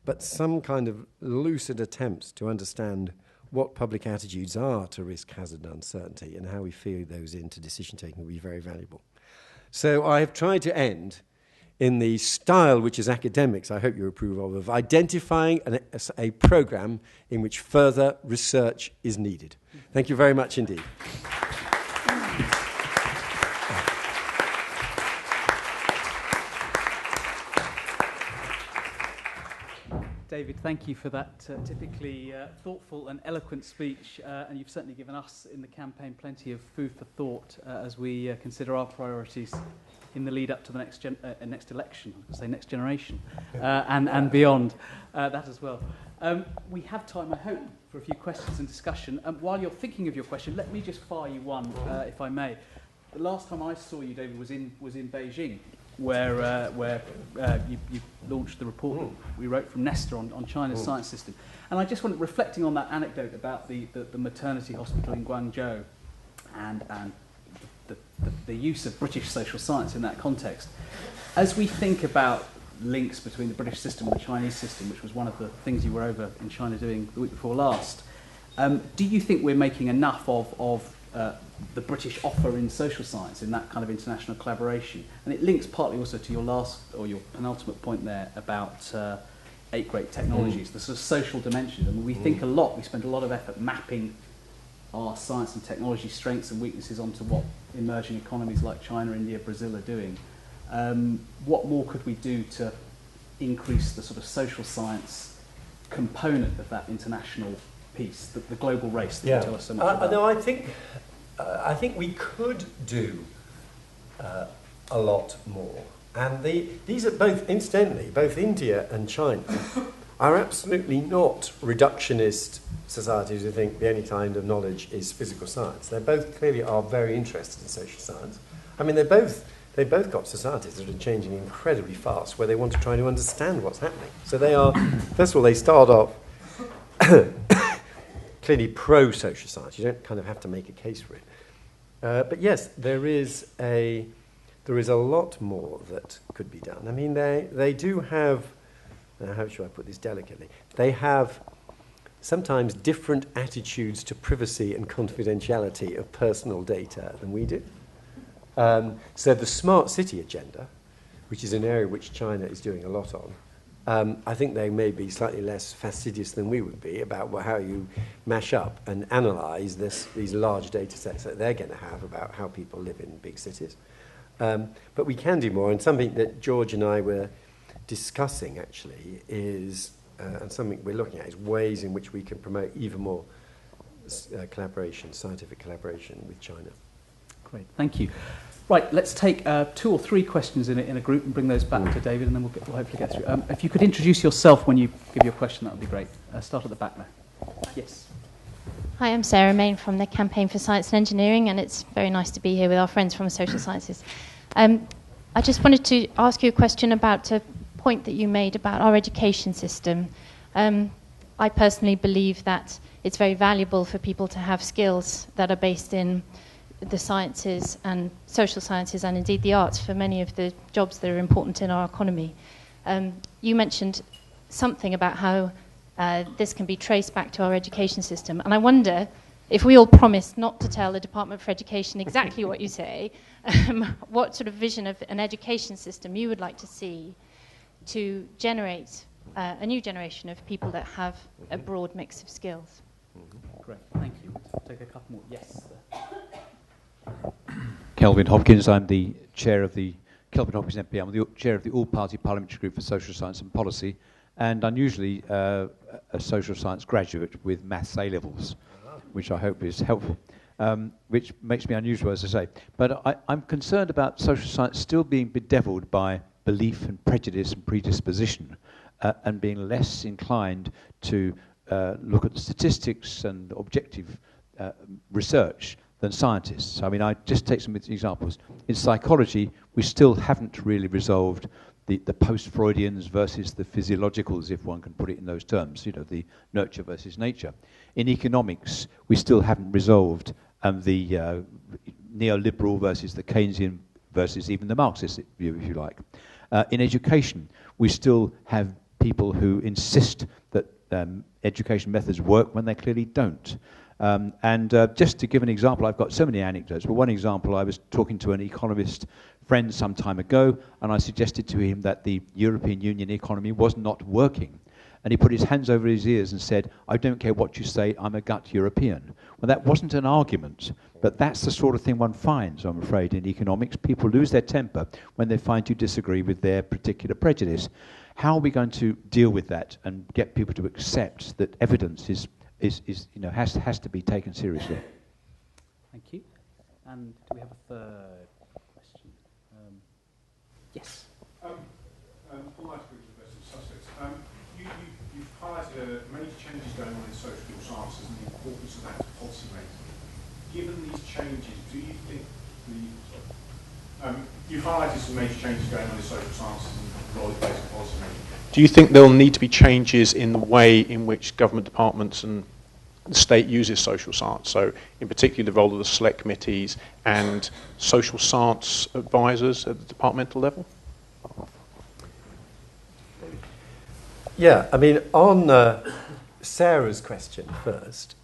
but some kind of lucid attempts to understand what public attitudes are to risk, hazard, and uncertainty, and how we feed those into decision-taking will be very valuable. So I have tried to end in the style which as academics I hope you approve of identifying a programme in which further research is needed. Thank you very much indeed. David, thank you for that typically thoughtful and eloquent speech, and you've certainly given us in the campaign plenty of food for thought as we consider our priorities in the lead up to the next election, next generation, and beyond that as well. We have time, I hope, for a few questions and discussion. While you're thinking of your question, let me just fire you one, if I may. The last time I saw you, David, was in Beijing, where you launched the report we wrote from Nesta on China's science system. And I just wanted, reflecting on that anecdote about the maternity hospital in Guangzhou and the use of British social science in that context, as we think about links between the British system and the Chinese system, which was one of the things you were over in China doing the week before last, do you think we're making enough of the British offer in social science in that kind of international collaboration? And it links partly also to your last or your penultimate point there about 8 great technologies, the sort of social dimension. I mean, we think a lot, we spend a lot of effort mapping our science and technology strengths and weaknesses onto what emerging economies like China, India, Brazil are doing. What more could we do to increase the sort of social science component of that international piece, the global race that you tell us so much about? No, I think we could do a lot more. And these are both, incidentally, both India and China are absolutely not reductionist societies who think the only kind of knowledge is physical science. They both clearly are very interested in social science. I mean, they've both got societies that are changing incredibly fast, where they want to try to understand what's happening. So they are, first of all, they start off clearly pro-social science. You don't kind of have to make a case for it. But yes, there is a lot more that could be done. I mean, they do have, how should I put this delicately? They have sometimes different attitudes to privacy and confidentiality of personal data than we do. So the smart city agenda, which is an area which China is doing a lot on, I think they may be slightly less fastidious than we would be about how you mash up and analyse these large data sets that they're going to have about how people live in big cities. But we can do more, and something that George and I were discussing actually is, and something we're looking at, is ways in which we can promote even more collaboration, scientific collaboration with China. Great, thank you. Right, let's take 2 or 3 questions in a group and bring those back to David, and then we'll hopefully get through. If you could introduce yourself when you give your question, that would be great. Start at the back there. Yes. Hi, I'm Sarah Main from the Campaign for Science and Engineering, and it's very nice to be here with our friends from social sciences. I just wanted to ask you a question about a point that you made about our education system. I personally believe that it's very valuable for people to have skills that are based in the sciences and social sciences and indeed the arts for many of the jobs that are important in our economy. You mentioned something about how this can be traced back to our education system, and I wonder if we all promise not to tell the Department for Education exactly what you say, what sort of vision of an education system you would like to see to generate a new generation of people that have a broad mix of skills. Great, thank you. Let's take a couple more. Yes. Kelvin Hopkins, I'm the chair of the Kelvin Hopkins MP. I'm the chair of the All-Party Parliamentary Group for Social Science and Policy, and unusually a social science graduate with maths A-levels, which I hope is helpful, which makes me unusual, as I say. But I'm concerned about social science still being bedeviled by belief and prejudice and predisposition, and being less inclined to look at the statistics and objective research than scientists. I mean, I just take some examples. In psychology, we still haven't really resolved the post-Freudians versus the physiologicals, if one can put it in those terms, you know, the nurture versus nature. In economics, we still haven't resolved the neoliberal versus the Keynesian versus even the Marxist view, if you like. In education, we still have people who insist that education methods work when they clearly don't. Just to give an example, I've got so many anecdotes, but one example, I was talking to an economist friend some time ago, and I suggested to him that the European Union economy was not working. And he put his hands over his ears and said, I don't care what you say, I'm a gut European. Well, that wasn't an argument, but that's the sort of thing one finds, I'm afraid, in economics. People lose their temper when they find you disagree with their particular prejudice. How are we going to deal with that and get people to accept that evidence has to be taken seriously? Thank you. And do we have a third question? Yes. Paul Knight, University of Sussex. You've highlighted major changes going on in social sciences and the importance of that to policymaking. Given these changes, do you think you've highlighted some major changes going on in social sciences and the role it plays in policymaking. Do you think there will need to be changes in the way in which government departments and the state uses social science? So, in particular, the role of the select committees and social science advisors at the departmental level? Yeah, I mean, on Sarah's question first,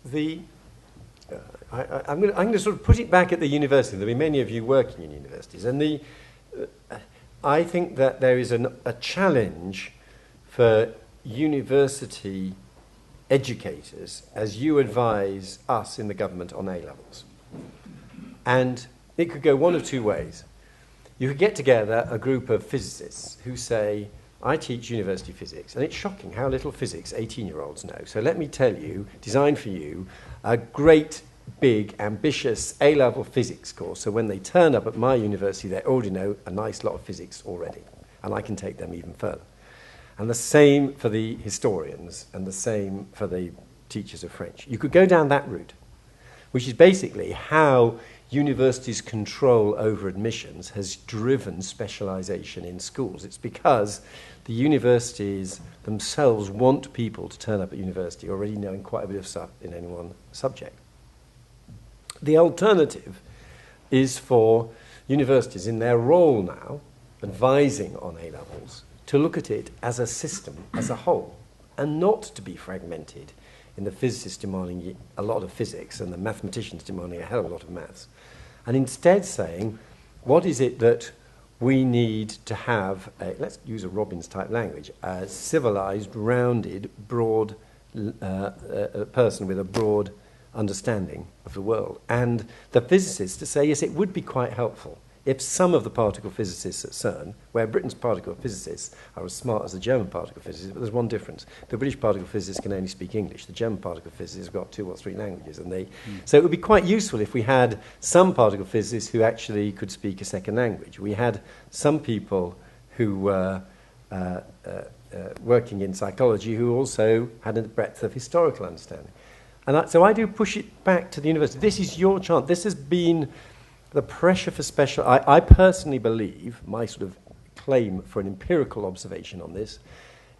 I'm going to sort of put it back at the university. There'll be many of you working in universities, and I think that there is a challenge for university educators as you advise us in the government on A-levels. And it could go one of two ways. You could get together a group of physicists who say, I teach university physics, and it's shocking how little physics 18-year-olds know. So let me tell you, design for you, a great, big, ambitious A-level physics course. So when they turn up at my university, they already know a nice lot of physics already, and I can take them even further. And the same for the historians, and the same for the teachers of French. You could go down that route, which is basically how universities' control over admissions has driven specialisation in schools. It's because the universities themselves want people to turn up at university already knowing quite a bit of stuff in any one subject. The alternative is for universities in their role now, advising on A-levels, to look at it as a system, as a whole, and not to be fragmented in the physicists demanding a lot of physics and the mathematicians demanding a hell of a lot of maths, and instead saying, what is it that we need to have, let's use a Robbins-type language, a civilized, rounded, broad person with a broad understanding of the world. And the physicists to say, yes, it would be quite helpful if some of the particle physicists at CERN, where Britain's particle physicists are as smart as the German particle physicists, but there's one difference. The British particle physicists can only speak English. The German particle physicists have got 2 or 3 languages. So it would be quite useful if we had some particle physicists who actually could speak a second language. We had some people who were working in psychology who also had a breadth of historical understanding. And so I do push it back to the university. This is your chance. This has been the pressure for special... I personally believe, my sort of claim for an empirical observation on this,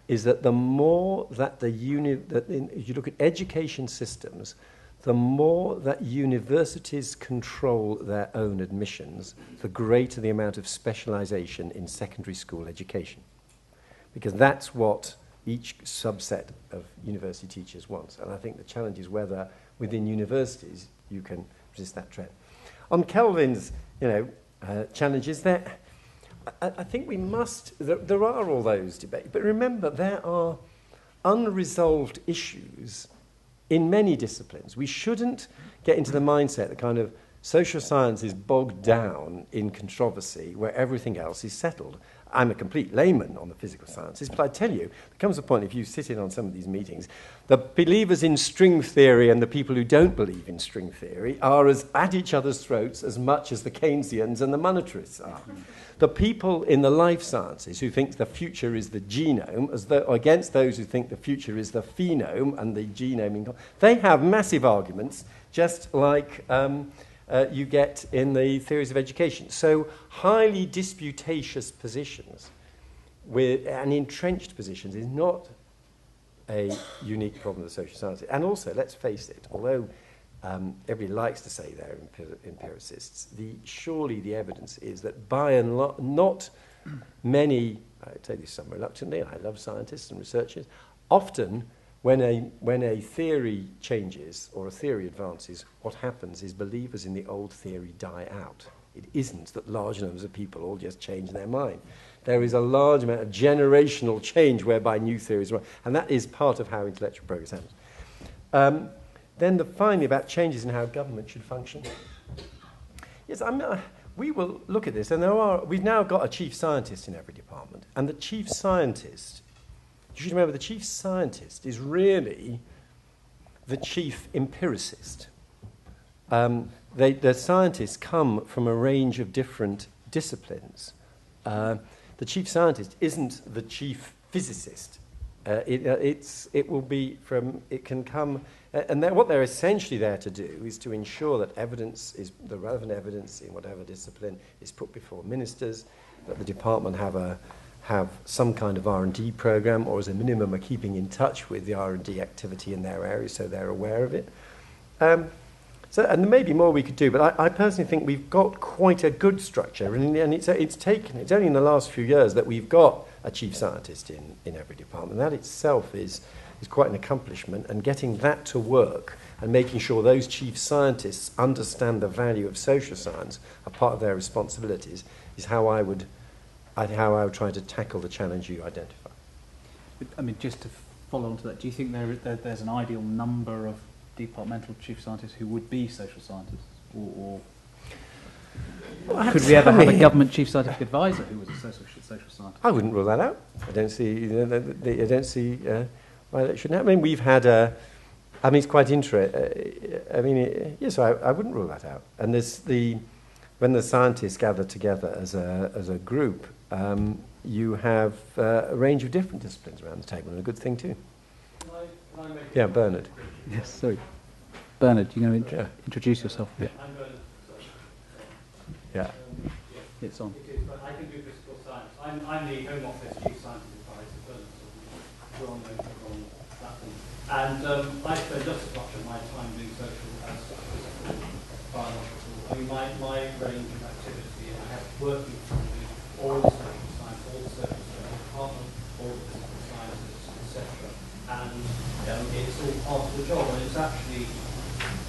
is that the more that if you look at education systems, the more that universities control their own admissions, the greater the amount of specialization in secondary school education. Because that's what each subset of university teachers wants. And I think the challenge is whether within universities you can resist that trend. On Kelvin's, challenges, I think we must. There are all those debates, but remember there are unresolved issues in many disciplines. We shouldn't get into the mindset that kind of social science is bogged down in controversy where everything else is settled. I'm a complete layman on the physical sciences, but I tell you, there comes a point, if you sit in on some of these meetings, the believers in string theory and the people who don't believe in string theory are as at each other's throats as much as the Keynesians and the monetarists are. The people in the life sciences who think the future is the genome, against those who think the future is the phenome and the genome, they have massive arguments, just like... you get in the theories of education. So highly disputatious positions and entrenched positions is not a unique problem of the social sciences. And also, let's face it, although everybody likes to say they're empiricists. Surely the evidence is that by and large, not many, I say this somewhat reluctantly, I love scientists and researchers, often when a theory changes or a theory advances, what happens is believers in the old theory die out. It isn't that large numbers of people all just change their mind. There is a large amount of generational change whereby new theories are, and that is part of how intellectual progress happens. Then finally about changes in how government should function. Yes, we will look at this, and we've now got a chief scientist in every department, and the chief scientist, you should remember the chief scientist is really the chief empiricist. The scientists come from a range of different disciplines. The chief scientist isn't the chief physicist. It will be from, it can come, and what they're essentially there to do is to ensure that the relevant evidence in whatever discipline is put before ministers, that the department have some kind of R&D program, or as a minimum are keeping in touch with the R&D activity in their area so they're aware of it. And there may be more we could do, but I personally think we've got quite a good structure, and it's only in the last few years that we've got a chief scientist in every department. That itself is quite an accomplishment, and getting that to work and making sure those chief scientists understand the value of social science, a part of their responsibilities, is how I would try to tackle the challenge you identify. I mean, just to follow on to that, do you think there's an ideal number of departmental chief scientists who would be social scientists, or could we ever have a government chief scientific advisor who was a social scientist? I wouldn't rule that out. I don't see why that shouldn't happen. I mean, we've had it's quite interesting. Yes, I wouldn't rule that out. And when the scientists gather together as a group, you have a range of different disciplines around the table, and a good thing too. Can I make Yeah, Bernard. Yes, sorry. Bernard, you're going to introduce yourself? Yeah. I'm Bernard. Yeah. It's on. It is, but I can do physical science. I'm the Home Office Chief Science Advisor, Bernard, on that thing. And I spend just as much of my time doing social as physical, biological. I mean, my range of activity, I have working from all the social science, all the social science department, all the physical sciences, etc. And it's all part of the job, and it's actually,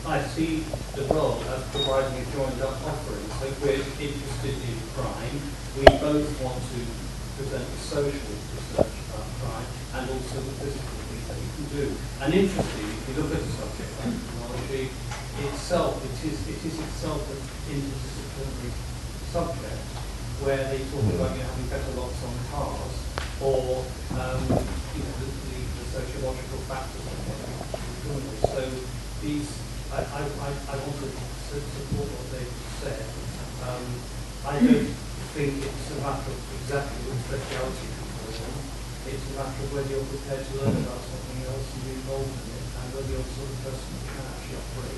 I see the role as providing a joined-up offering. So if we're interested in crime, we both want to present the social research about crime and also the physical things that you can do. And interestingly, if you look at a subject like technology itself, it is itself an interdisciplinary subject where they talk about having better locks on cars, or the sociological factors of what you're doing. So I want to support what they've said. I don't think it's a matter of exactly what speciality people want. It's a matter of whether you're prepared to learn about something else and be involved in it, and whether you're the sort of person who can actually operate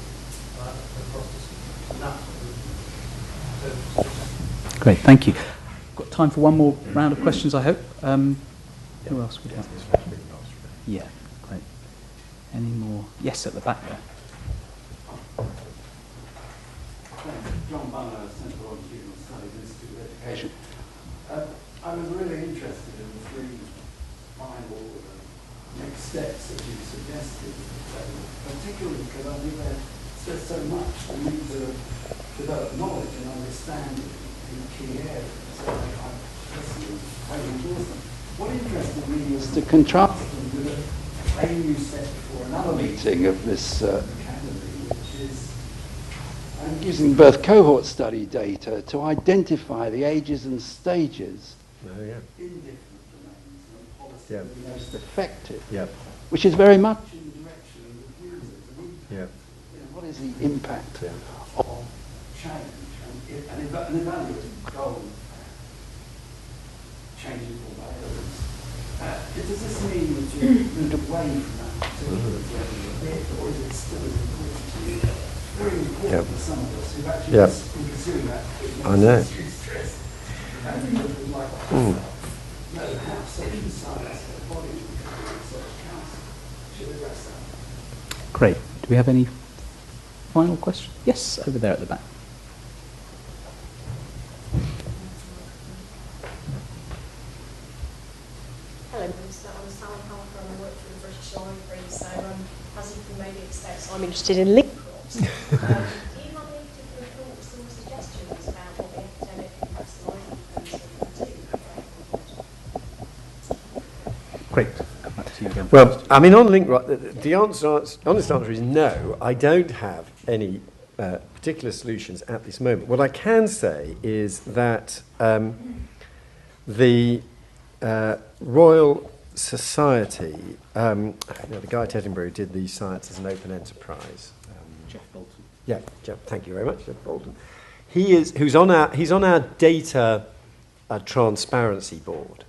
across disciplines. And that's what we're doing. Great, thank you. Got time for one more round of questions, I hope. Who else would have? Yeah, great. Any more? Yes, at the back there. John Bunner, Central Longitudinal Studies Institute of Education. I was really interested in the three final next steps that you suggested, particularly because I think there's just so much we need to develop knowledge and understanding in key areas. So I personally very important. What interested me was to contrast them with a aim you set before another meeting of this academy, which is using both cohort study data to identify the ages and stages in different domains and policy the most effective, which is very much in the direction of the users. What is the impact of change and evaluating goals, changing behaviours. Does this mean that you moved away from that particular bit, or is it still as important to you? Very important for some of us who've actually been pursuing that. I know. And we would like to know how social science, body research council should address that. Great. Do we have any final question? Yes, over there at the back. Hello, Minister. I'm Sally Harper and I work for the British Library, so as you can maybe expect, I'm interested in link crops. Do you have any particular thoughts or suggestions about what the academic and perhaps the library can do? Great. Come back to you again. Well, I mean, on link, the honest answer is no. I don't have any particular solutions at this moment. What I can say is that the Royal Society, the guy at Edinburgh who did the Science as an Open Enterprise. Jeff Bolton. Yeah, Jeff, thank you very much, Jeff Bolton. He's on our data transparency board.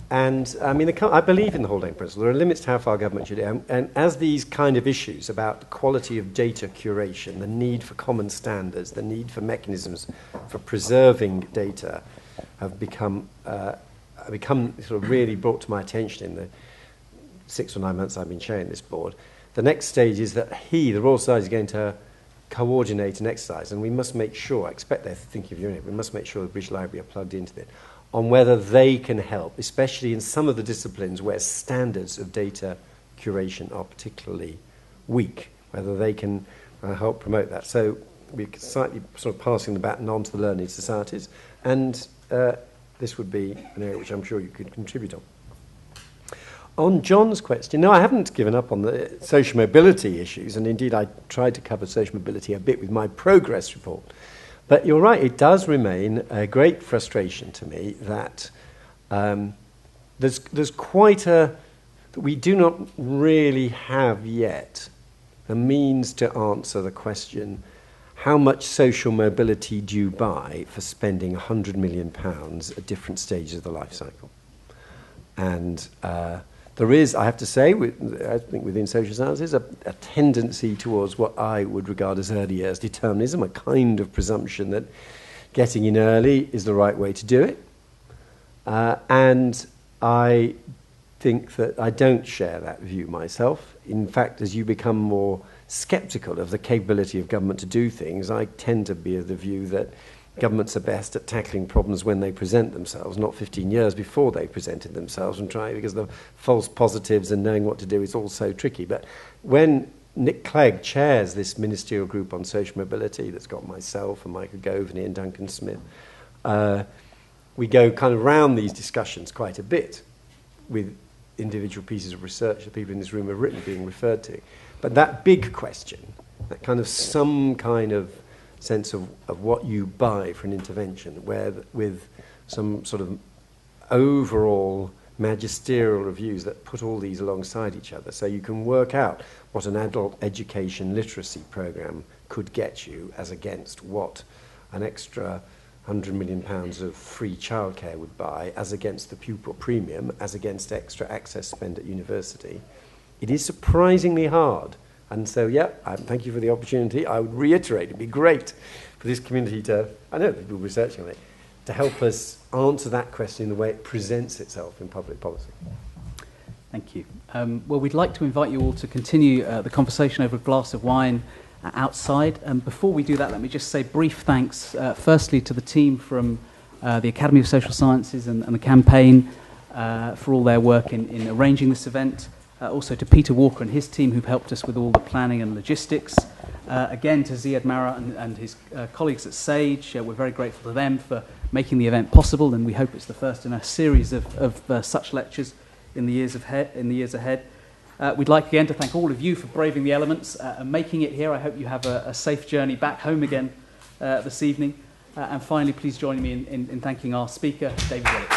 And I mean, I believe in the holding principle. There are limits to how far government should do. And as these kind of issues about the quality of data curation, the need for common standards, the need for mechanisms for preserving data have become sort of really brought to my attention in the 6 or 9 months I've been chairing this board. The next stage is that the Royal Society, is going to coordinate an exercise, and we must make sure, I expect they're thinking of doing it, we must make sure the British Library are plugged into it, on whether they can help, especially in some of the disciplines where standards of data curation are particularly weak, whether they can help promote that. So we're slightly sort of passing the baton on to the learned societies, and this would be an area which I'm sure you could contribute on. On John's question, no, I haven't given up on the social mobility issues, and indeed I tried to cover social mobility a bit with my progress report. But you're right, it does remain a great frustration to me that there's quite that we do not really have yet the means to answer the question, how much social mobility do you buy for spending £100 million at different stages of the life cycle? And there is, I have to say, I think within social sciences, a tendency towards what I would regard as early years determinism, a kind of presumption that getting in early is the right way to do it. And I think that I don't share that view myself. In fact, as you become more sceptical of the capability of government to do things, I tend to be of the view that governments are best at tackling problems when they present themselves, not 15 years before they presented themselves, and trying, because the false positives and knowing what to do is all so tricky. But when Nick Clegg chairs this ministerial group on social mobility that's got myself and Michael Gove and Ian Duncan Smith, we go kind of round these discussions quite a bit with individual pieces of research that people in this room have written being referred to. But that big question, that kind of some kind of sense of what you buy for an intervention, where with some sort of overall magisterial reviews that put all these alongside each other, so you can work out what an adult education literacy program could get you as against what an extra £100 million of free childcare would buy, as against the pupil premium, as against extra access spend at university. It is surprisingly hard. And so, thank you for the opportunity. I would reiterate, it'd be great for this community to, I know people researching on it, to help us answer that question in the way it presents itself in public policy. Thank you. Well, we'd like to invite you all to continue the conversation over a glass of wine outside. And before we do that, let me just say brief thanks, firstly, to the team from the Academy of Social Sciences and the campaign for all their work in arranging this event. Also to Peter Walker and his team, who've helped us with all the planning and logistics. Again, to Ziad Mara and his colleagues at SAGE. We're very grateful to them for making the event possible, and we hope it's the first in a series of such lectures in the years ahead. We'd like again to thank all of you for braving the elements and making it here. I hope you have a safe journey back home again this evening. And finally, please join me in thanking our speaker, David Willett.